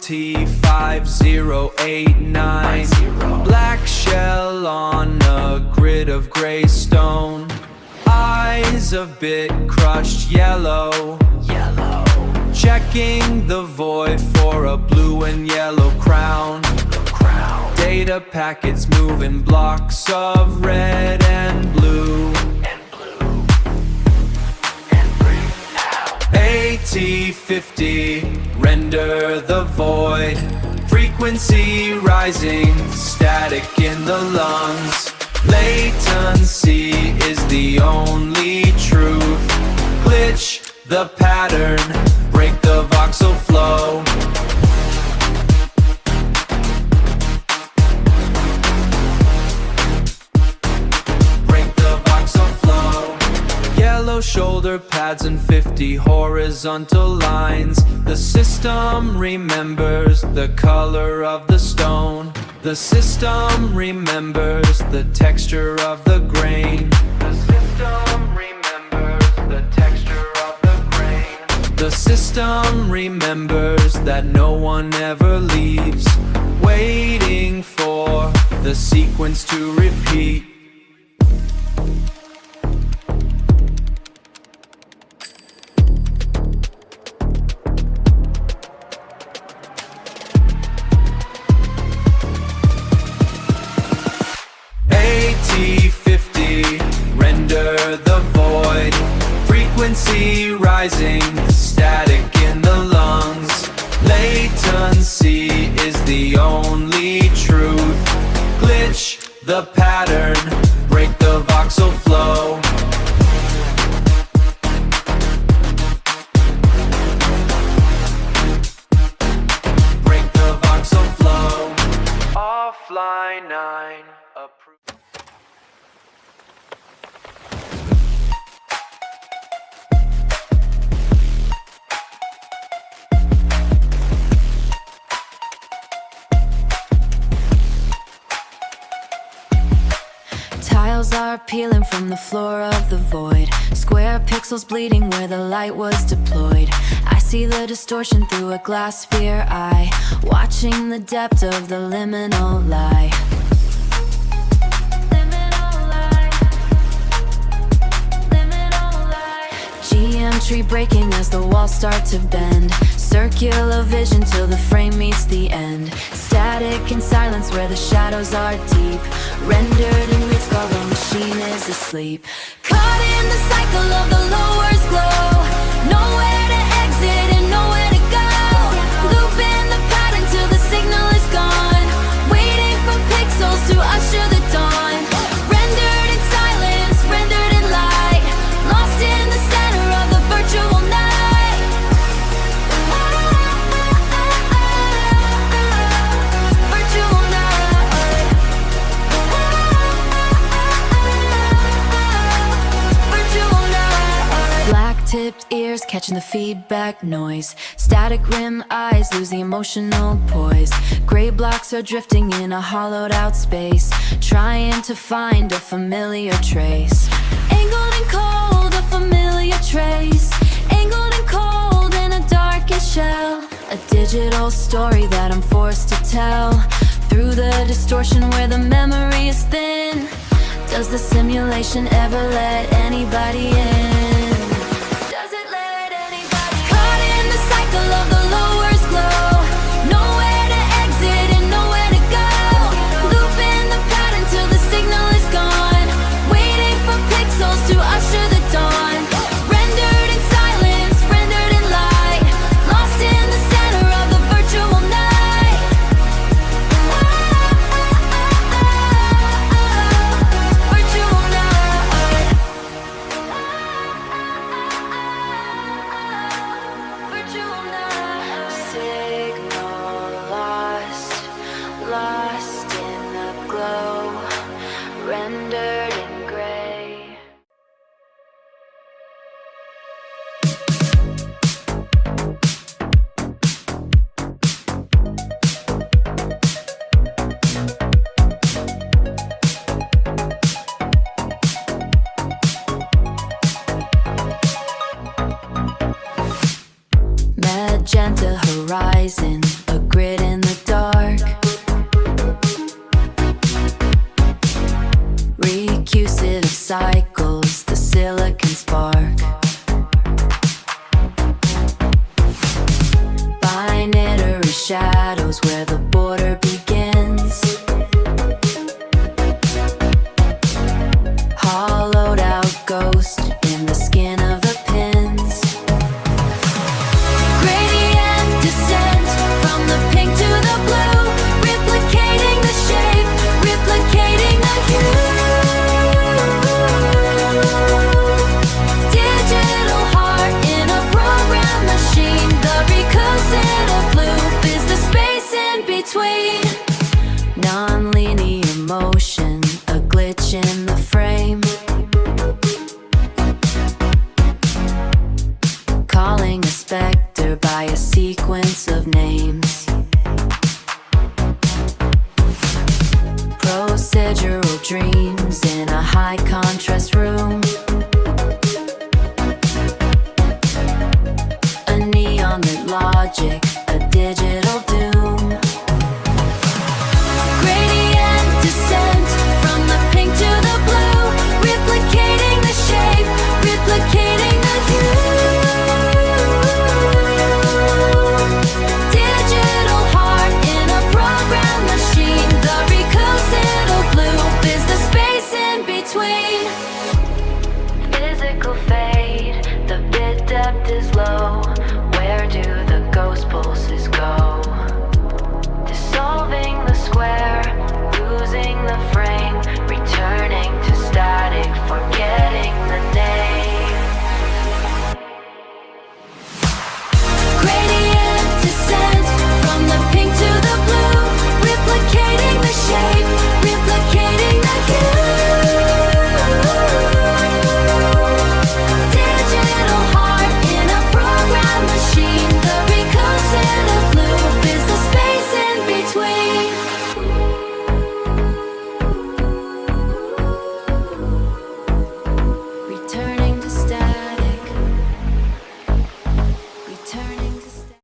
T5089. Black shell on a grid of gray stone. Eyes a bit crushed yellow. Checking the void for a blue and yellow crown. Data packets move in blocks of red and blue. AT50, render the void. Frequency rising, static in the lungs. Latency is the only truth. Glitch the pattern, break the voxel flow. Break the voxel flow. Yellow shoulder pads and 50 horizontal lines. The system remembers the color of the stone. The system remembers the texture of the grain. The system remembers the texture of the grain. The system remembers that no one ever leaves, waiting for the sequence to repeat. AT50, render the void. Frequency rising, static in the lungs. Latency is the only truth. Glitch the pattern, break the voxel flow. Break the voxel flow. Offline 9. Tiles are peeling from the floor of the void. Square pixels bleeding where the light was deployed. I see the distortion through a glass sphere eye, watching the depth of the liminal lie. Geometry breaking as the walls start to bend. Circular vision till the frame meets the end. Static in silence where the shadows are deep. Rendered in read scar while machine is asleep. Caught in the cycle of the lowers glow. Nowhere to exit and nowhere to go. Loop in the pattern till the signal is gone. Waiting for pixels to usher the dawn. Rendered in silence, rendered in light. Lost in the center of the virtual night. Virtual night. Virtual night. Black-tipped ears catching the feedback noise. Static rim eyes lose the emotional poise. Gray blocks are drifting in a hollowed out space, trying to find a familiar trace. Angled and cold, a familiar trace. Angled and cold in a darkest shell. A digital story that I'm forced to tell. Through the distortion where the memory is thin. Does the simulation ever let anybody in? Does it let anybody in? Caught in the cycle of the lowers glow. Nowhere to exit and nowhere to go. Loop in the pattern till the signal is gone. Waiting for pixels to usher the dawn. Rendered in silence, rendered in light. Lost in the center of the virtual night. Virtual night. Virtual night. Signal lost, lost in the glow. Rendered in gray. Magenta horizon, a grid shadows where the border begins. Hollowed out ghost in the skin of the pins. Gradient descent from the pink to the blue, replicating the shape, replicating the hue. Digital heart in a program machine. The recursive loop is the space in between. Non-linear motion, a glitch in the frame. Calling a specter by a sequence of names. Procedural dreams in a high contrast room. A neon lit logic, a digital doom. Gradient descent from the pink to the blue, replicating the shape, replicating the hue. Digital heart in a program machine. The recursive loop is the space in between. Physical fade, the bit depth is low.